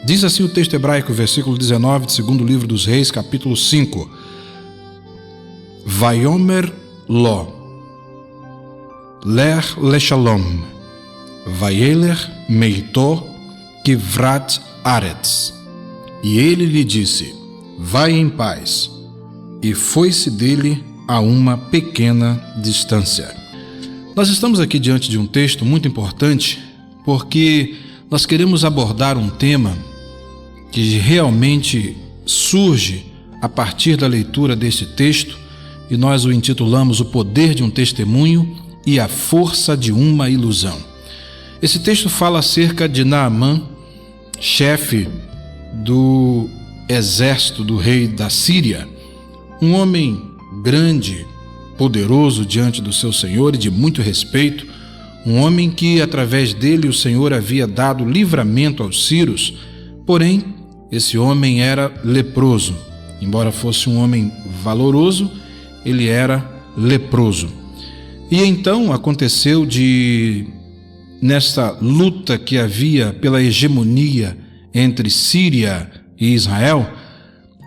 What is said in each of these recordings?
Diz assim o texto hebraico, versículo 19 do segundo livro dos Reis, capítulo 5. Vayomer lo, ler leshalom, vayeler meito kivrat aretz. E ele lhe disse, vai em paz. E foi-se dele a uma pequena distância. Nós estamos aqui diante de um texto muito importante, porque nós queremos abordar um tema que realmente surge a partir da leitura deste texto, e nós o intitulamos O Poder de um Testemunho e a Força de uma Ilusão. Esse texto fala acerca de Naamã, chefe do exército do rei da Síria, um homem grande, poderoso diante do seu Senhor e de muito respeito, um homem que através dele o Senhor havia dado livramento aos sírios, porém esse homem era leproso. Embora fosse um homem valoroso, ele era leproso. E então aconteceu nesta luta que havia pela hegemonia entre Síria e Israel,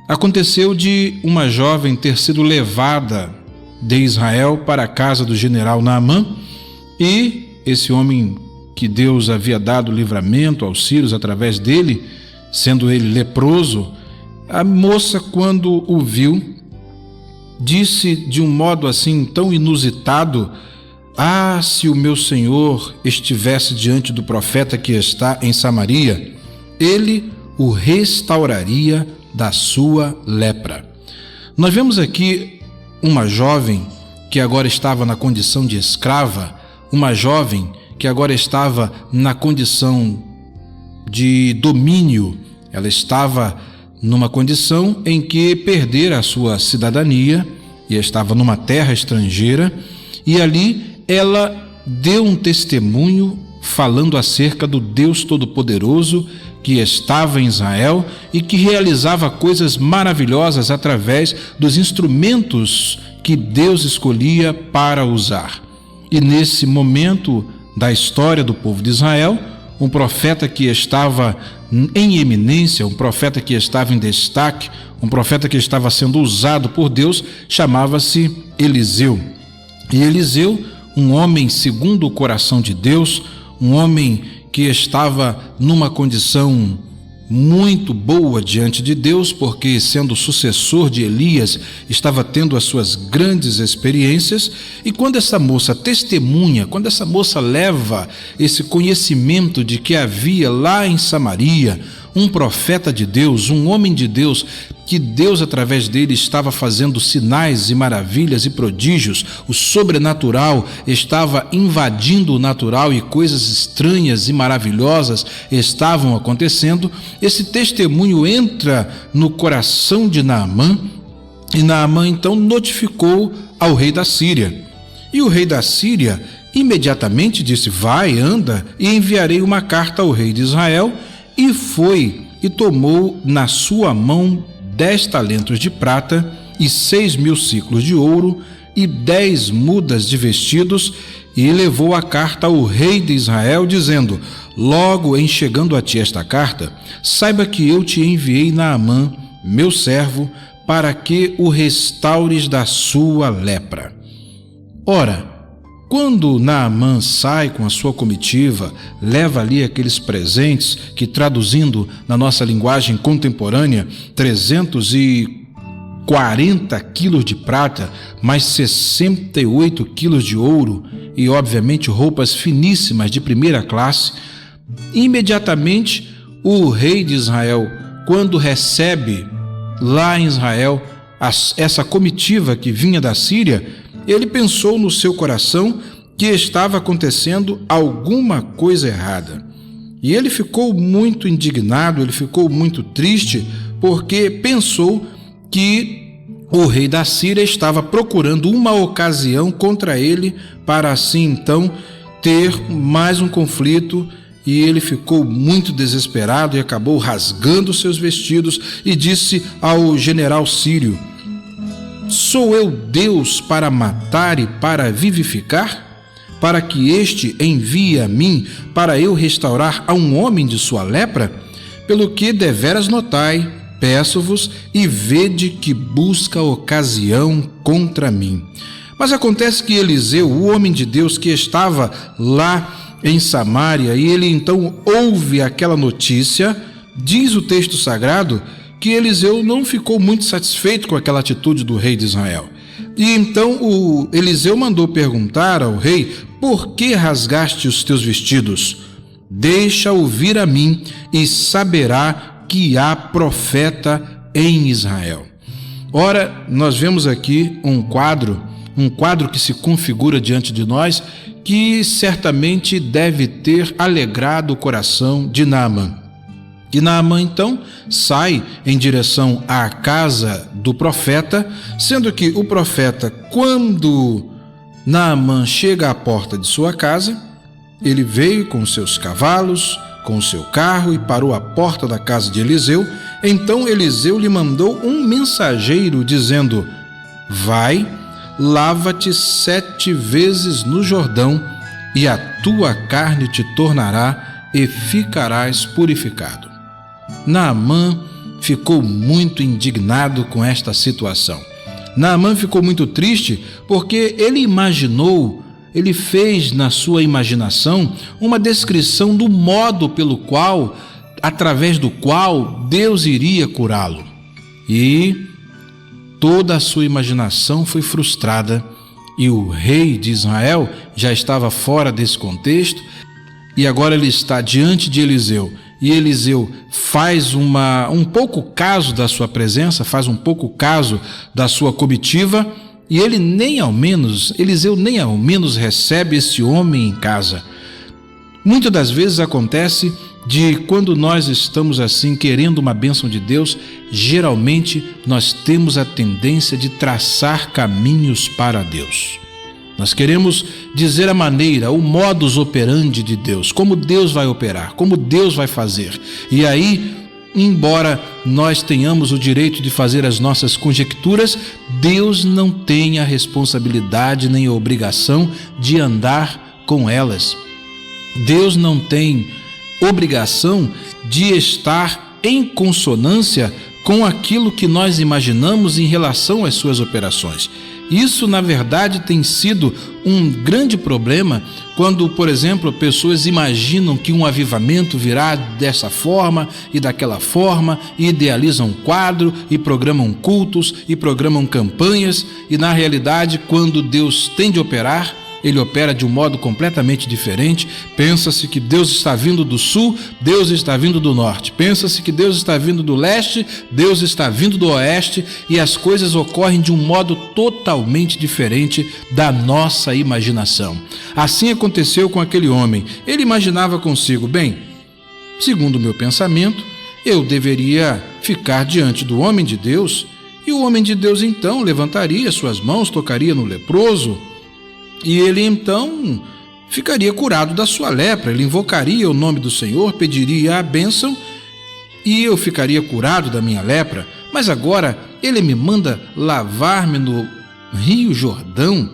aconteceu de uma jovem ter sido levada de Israel para a casa do general Naamã, e esse homem que Deus havia dado livramento aos sírios através dele, sendo ele leproso, a moça, quando o viu, disse de um modo assim tão inusitado: ah, se o meu Senhor estivesse diante do profeta que está em Samaria, ele o restauraria da sua lepra. Nós vemos aqui uma jovem que agora estava na condição de escrava, uma jovem que agora estava na condição de domínio. Ela estava numa condição em que perdera a sua cidadania e estava numa terra estrangeira, e ali ela deu um testemunho falando acerca do Deus Todo-Poderoso que estava em Israel e que realizava coisas maravilhosas através dos instrumentos que Deus escolhia para usar. E nesse momento da história do povo de Israel, um profeta que estava em eminência, um profeta que estava em destaque, um profeta que estava sendo usado por Deus, chamava-se Eliseu. E Eliseu, um homem segundo o coração de Deus, um homem que estava numa condição muito boa diante de Deus, porque sendo sucessor de Elias, estava tendo as suas grandes experiências. E quando essa moça testemunha, quando essa moça leva esse conhecimento de que havia lá em Samaria um profeta de Deus, um homem de Deus, que Deus através dele estava fazendo sinais e maravilhas e prodígios, o sobrenatural estava invadindo o natural e coisas estranhas e maravilhosas estavam acontecendo, esse testemunho entra no coração de Naamã, e Naamã então notificou ao rei da Síria. E o rei da Síria imediatamente disse: vai, anda, e enviarei uma carta ao rei de Israel. E foi e tomou na sua mão 10 talentos de prata e 6.000 siclos de ouro e 10 mudas de vestidos, e levou a carta ao rei de Israel, dizendo: logo em chegando a ti esta carta, saiba que eu te enviei Naamã, meu servo, para que o restaures da sua lepra. Ora, quando Naamã sai com a sua comitiva, leva ali aqueles presentes que, traduzindo na nossa linguagem contemporânea, 340 quilos de prata, mais 68 quilos de ouro e, obviamente, roupas finíssimas de primeira classe, imediatamente o rei de Israel, quando recebe lá em Israel essa comitiva que vinha da Síria, ele pensou no seu coração que estava acontecendo alguma coisa errada. E ele ficou muito indignado, ele ficou muito triste, porque pensou que o rei da Síria estava procurando uma ocasião contra ele para assim então ter mais um conflito. E ele ficou muito desesperado e acabou rasgando seus vestidos e disse ao general sírio: sou eu Deus para matar e para vivificar? Para que este envie a mim para eu restaurar a um homem de sua lepra? pelo que deveras notai, peço-vos, e vede que busca ocasião contra mim. Mas acontece que Eliseu, o homem de Deus que estava lá em Samaria, e ele então ouve aquela notícia, diz o texto sagrado que Eliseu não ficou muito satisfeito com aquela atitude do rei de Israel. E então o Eliseu mandou perguntar ao rei: por que rasgaste os teus vestidos? Deixa ouvir a mim e saberá que há profeta em Israel. Ora, nós vemos aqui um quadro que se configura diante de nós, que certamente deve ter alegrado o coração de Naamã. E Naamã então sai em direção à casa do profeta, sendo que o profeta, quando Naamã chega à porta de sua casa, ele veio com seus cavalos, com o seu carro e parou à porta da casa de Eliseu. Então Eliseu lhe mandou um mensageiro dizendo: vai, lava-te 7 vezes no Jordão, e a tua carne te tornará e ficarás purificado. Naamã ficou muito indignado com esta situação. Naamã ficou muito triste porque ele fez na sua imaginação uma descrição do modo através do qual Deus iria curá-lo. E toda a sua imaginação foi frustrada, e o rei de Israel já estava fora desse contexto, e agora ele está diante de Eliseu, e Eliseu faz um pouco caso da sua presença, faz um pouco caso da sua comitiva, e Eliseu nem ao menos recebe esse homem em casa. Muitas das vezes acontece de quando nós estamos assim querendo uma bênção de Deus, geralmente nós temos a tendência de traçar caminhos para Deus. Nós queremos dizer a maneira, o modus operandi de Deus, como Deus vai operar, como Deus vai fazer. E aí, embora nós tenhamos o direito de fazer as nossas conjecturas, Deus não tem a responsabilidade nem a obrigação de andar com elas. Deus não tem obrigação de estar em consonância com aquilo que nós imaginamos em relação às suas operações. Isso, na verdade, tem sido um grande problema quando, por exemplo, pessoas imaginam que um avivamento virá dessa forma e daquela forma, e idealizam um quadro, e programam cultos, e programam campanhas, e na realidade, quando Deus tem de operar, ele opera de um modo completamente diferente. Pensa-se que Deus está vindo do sul, Deus está vindo do norte. Pensa-se que Deus está vindo do leste, Deus está vindo do oeste, e as coisas ocorrem de um modo totalmente diferente da nossa imaginação. Assim aconteceu com aquele homem. Ele imaginava consigo: bem, segundo o meu pensamento, eu deveria ficar diante do homem de Deus, e o homem de Deus então levantaria suas mãos, tocaria no leproso, e ele então ficaria curado da sua lepra. Ele invocaria o nome do Senhor, pediria a bênção, e eu ficaria curado da minha lepra. Mas agora ele me manda lavar-me no Rio Jordão.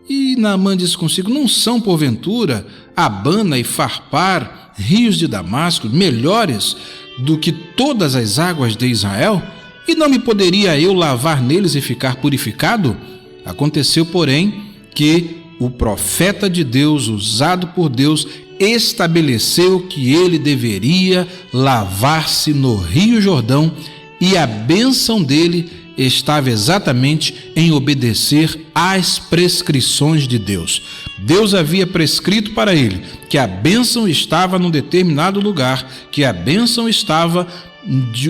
E Naamã disse consigo: não são porventura Abana e Farpar, rios de Damasco, melhores do que todas as águas de Israel? E não me poderia eu lavar neles e ficar purificado? Aconteceu, porém, que o profeta de Deus, usado por Deus, estabeleceu que ele deveria lavar-se no Rio Jordão, e a bênção dele estava exatamente em obedecer às prescrições de Deus. Deus havia prescrito para ele que a bênção estava num determinado lugar, que a bênção estava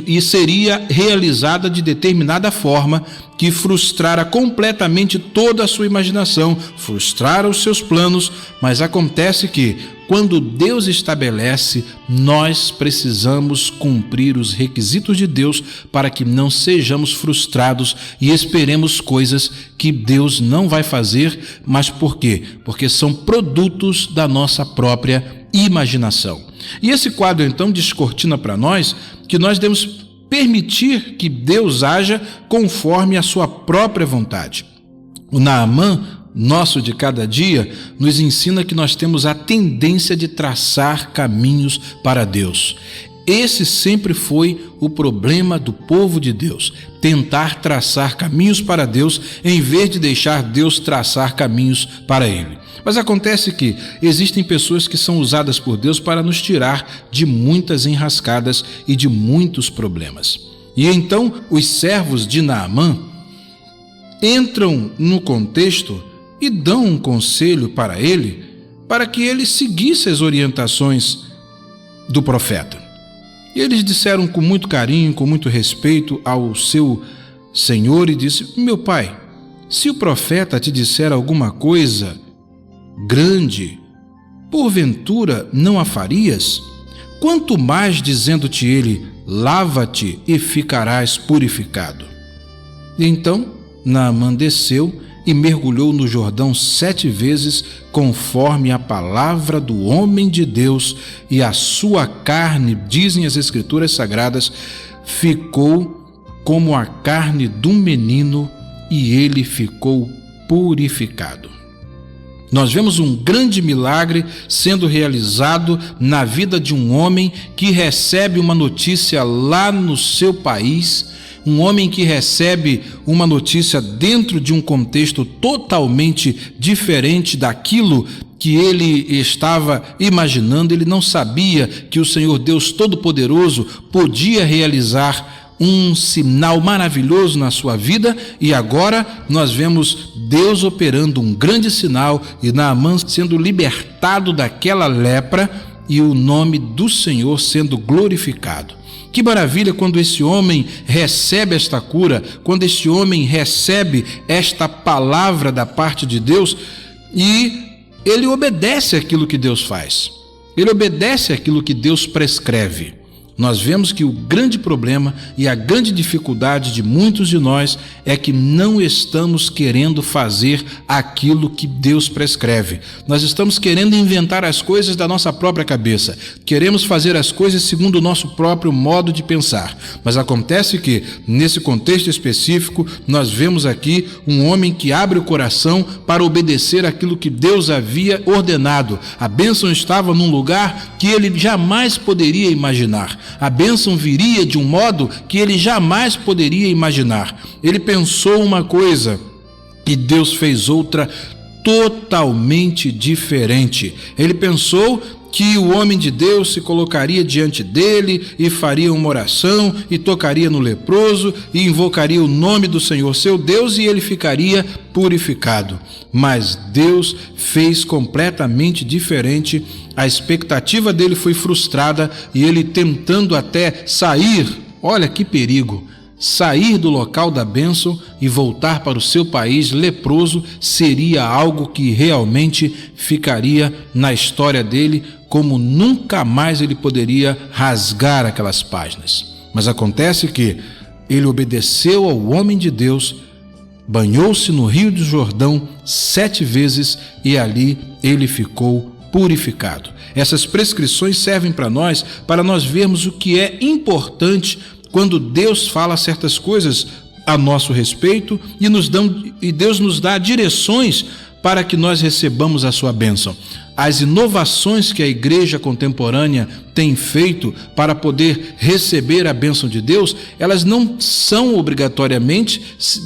e seria realizada de determinada forma que frustrara completamente toda a sua imaginação, frustrara os seus planos. Mas acontece que, quando Deus estabelece, nós precisamos cumprir os requisitos de Deus para que não sejamos frustrados e esperemos coisas que Deus não vai fazer. Mas por quê? Porque são produtos da nossa própria imaginação. E esse quadro então descortina para nós que nós devemos permitir que Deus haja conforme a sua própria vontade. O Naamã, nosso de cada dia, nos ensina que nós temos a tendência de traçar caminhos para Deus. Esse sempre foi o problema do povo de Deus: tentar traçar caminhos para Deus em vez de deixar Deus traçar caminhos para ele. Mas acontece que existem pessoas que são usadas por Deus para nos tirar de muitas enrascadas e de muitos problemas. E então os servos de Naamã entram no contexto e dão um conselho para ele, para que ele seguisse as orientações do profeta. E eles disseram com muito carinho, com muito respeito ao seu senhor, e disse: meu pai, se o profeta te disser alguma coisa grande, porventura não a farias? Quanto mais dizendo-te ele: lava-te e ficarás purificado. E então Naamã desceu e mergulhou no Jordão 7 vezes, conforme a palavra do homem de Deus, e a sua carne, dizem as Escrituras Sagradas, ficou como a carne de um menino, e ele ficou purificado. Nós vemos um grande milagre sendo realizado na vida de um homem que recebe uma notícia lá no seu país, um homem que recebe uma notícia dentro de um contexto totalmente diferente daquilo que ele estava imaginando. Ele não sabia que o Senhor Deus Todo-Poderoso podia realizar um sinal maravilhoso na sua vida, e agora nós vemos Deus operando um grande sinal e Naamã sendo libertado daquela lepra e o nome do Senhor sendo glorificado. Que maravilha quando esse homem recebe esta cura, quando esse homem recebe esta palavra da parte de Deus e ele obedece àquilo que Deus faz, ele obedece àquilo que Deus prescreve. Nós vemos que o grande problema e a grande dificuldade de muitos de nós é que não estamos querendo fazer aquilo que Deus prescreve. Nós estamos querendo inventar as coisas da nossa própria cabeça. Queremos fazer as coisas segundo o nosso próprio modo de pensar. Mas acontece que, nesse contexto específico, nós vemos aqui um homem que abre o coração para obedecer aquilo que Deus havia ordenado. A bênção estava num lugar que ele jamais poderia imaginar. A bênção viria de um modo que ele jamais poderia imaginar. Ele pensou uma coisa e Deus fez outra totalmente diferente. Ele pensou que o homem de Deus se colocaria diante dele e faria uma oração e tocaria no leproso e invocaria o nome do Senhor seu Deus e ele ficaria purificado. Mas Deus fez completamente diferente. A expectativa dele foi frustrada e ele, tentando até sair, olha que perigo, sair do local da bênção e voltar para o seu país leproso, seria algo que realmente ficaria na história dele, como nunca mais ele poderia rasgar aquelas páginas. Mas acontece que ele obedeceu ao homem de Deus, banhou-se no Rio do Jordão 7 vezes e ali ele ficou purificado. Essas prescrições servem para nós vermos o que é importante quando Deus fala certas coisas a nosso respeito e Deus nos dá direções para que nós recebamos a sua bênção. As inovações que a igreja contemporânea tem feito para poder receber a bênção de Deus, elas não são obrigatoriamente,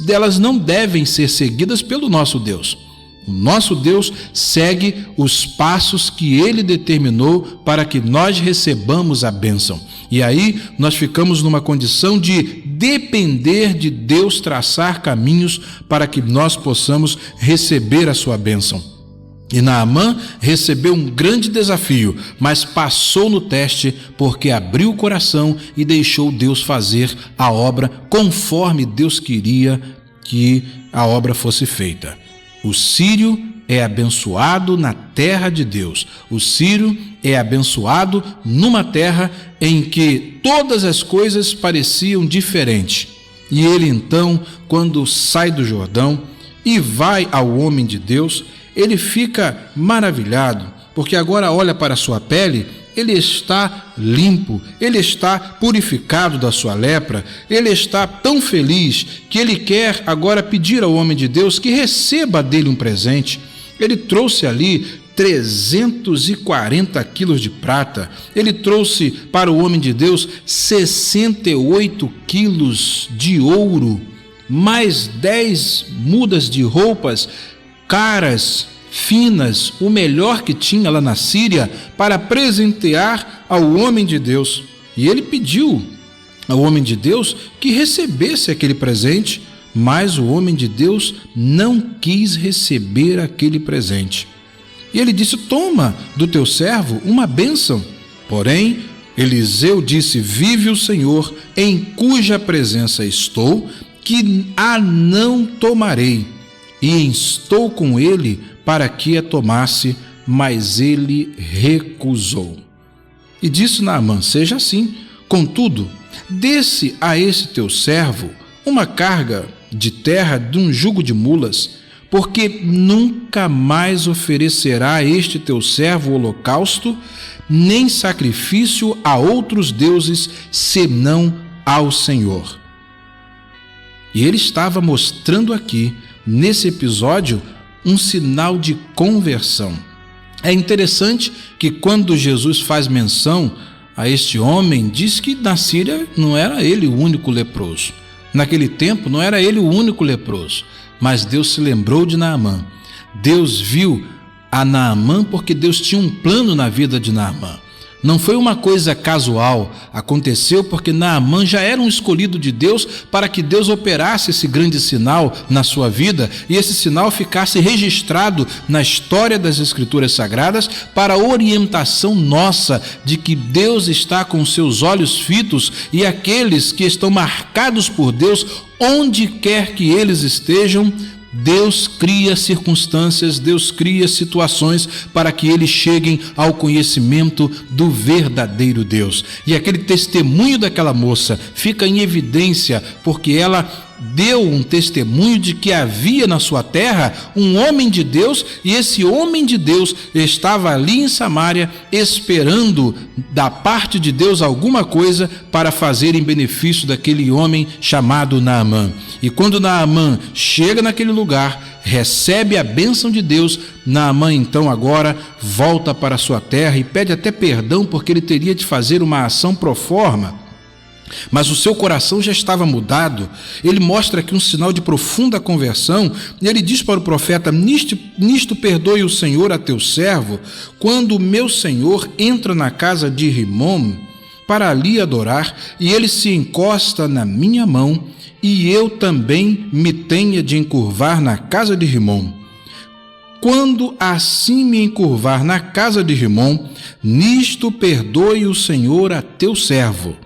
elas não devem ser seguidas pelo nosso Deus. O nosso Deus segue os passos que Ele determinou para que nós recebamos a bênção. E aí nós ficamos numa condição de depender de Deus traçar caminhos para que nós possamos receber a sua bênção. E Naamã recebeu um grande desafio, mas passou no teste porque abriu o coração e deixou Deus fazer a obra conforme Deus queria que a obra fosse feita. O sírio é abençoado na terra de Deus. O sírio é abençoado numa terra em que todas as coisas pareciam diferentes. E ele então, quando sai do Jordão e vai ao homem de Deus, ele fica maravilhado, porque agora olha para a sua pele, ele está limpo, ele está purificado da sua lepra, ele está tão feliz que ele quer agora pedir ao homem de Deus que receba dele um presente. Ele trouxe ali 340 quilos de prata. Ele trouxe para o homem de Deus 68 quilos de ouro, mais 10 mudas de roupas caras, finas, o melhor que tinha lá na Síria, para presentear ao homem de Deus. E ele pediu ao homem de Deus que recebesse aquele presente, mas o homem de Deus não quis receber aquele presente. E ele disse: toma do teu servo uma bênção. Porém, Eliseu disse: vive o Senhor, em cuja presença estou, que a não tomarei. E estou com ele para que a tomasse, mas ele recusou. E disse Naamã: seja assim, contudo, desce a esse teu servo uma carga de terra de um jugo de mulas, porque nunca mais oferecerá este teu servo holocausto, nem sacrifício a outros deuses, senão ao Senhor. E ele estava mostrando aqui, nesse episódio, um sinal de conversão. É interessante que quando Jesus faz menção a este homem, diz que na Síria não era ele o único leproso. Naquele tempo não era ele o único leproso, mas Deus se lembrou de Naamã. Deus viu a Naamã porque Deus tinha um plano na vida de Naamã. Não foi uma coisa casual, aconteceu porque Naamã já era um escolhido de Deus para que Deus operasse esse grande sinal na sua vida e esse sinal ficasse registrado na história das Escrituras Sagradas para orientação nossa de que Deus está com seus olhos fitos e aqueles que estão marcados por Deus, onde quer que eles estejam, Deus cria circunstâncias, Deus cria situações para que eles cheguem ao conhecimento do verdadeiro Deus. E aquele testemunho daquela moça fica em evidência porque ela deu um testemunho de que havia na sua terra um homem de Deus, e esse homem de Deus estava ali em Samaria esperando da parte de Deus alguma coisa para fazer em benefício daquele homem chamado Naamã. E quando Naamã chega naquele lugar, recebe a bênção de Deus, Naamã então agora volta para a sua terra e pede até perdão porque ele teria de fazer uma ação pro forma. Mas o seu coração já estava mudado. Ele mostra aqui um sinal de profunda conversão, e ele diz para o profeta: nisto perdoe o Senhor a teu servo, quando o meu senhor entra na casa de Rimom para ali adorar, e ele se encosta na minha mão, e eu também me tenha de encurvar na casa de Rimom. Quando assim me encurvar na casa de Rimom, nisto perdoe o Senhor a teu servo.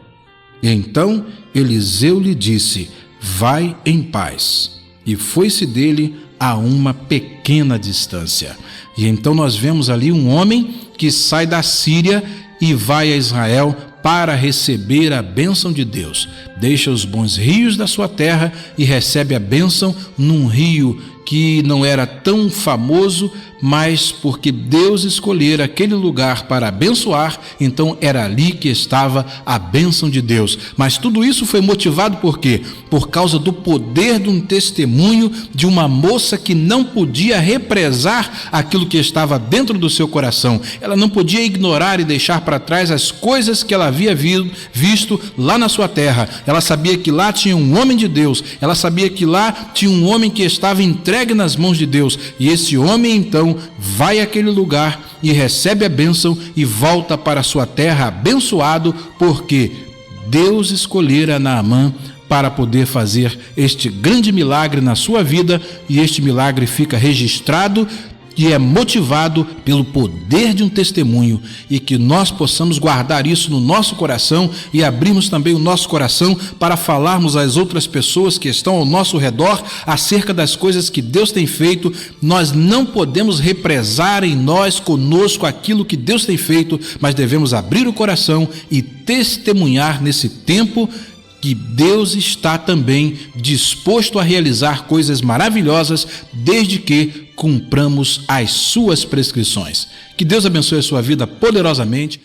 Então Eliseu lhe disse: vai em paz. E foi-se dele a uma pequena distância. E então nós vemos ali um homem que sai da Síria e vai a Israel para receber a bênção de Deus. Deixa os bons rios da sua terra e recebe a bênção num rio que não era tão famoso, mas porque Deus escolhera aquele lugar para abençoar, então era ali que estava a bênção de Deus. Mas tudo isso foi motivado por quê? Por causa do poder de um testemunho de uma moça que não podia represar aquilo que estava dentro do seu coração. Ela não podia ignorar e deixar para trás as coisas que ela havia visto lá na sua terra. Ela sabia que lá tinha um homem de Deus, ela sabia que lá tinha um homem que estava entregue nas mãos de Deus, e esse homem então vai àquele lugar e recebe a bênção e volta para a sua terra abençoado, porque Deus escolhera Naamã para poder fazer este grande milagre na sua vida, e este milagre fica registrado e é motivado pelo poder de um testemunho, e que nós possamos guardar isso no nosso coração e abrirmos também o nosso coração para falarmos às outras pessoas que estão ao nosso redor acerca das coisas que Deus tem feito. Nós não podemos represar em nós, conosco, aquilo que Deus tem feito, mas devemos abrir o coração e testemunhar nesse tempo que Deus está também disposto a realizar coisas maravilhosas, desde que cumpramos as suas prescrições. Que Deus abençoe a sua vida poderosamente.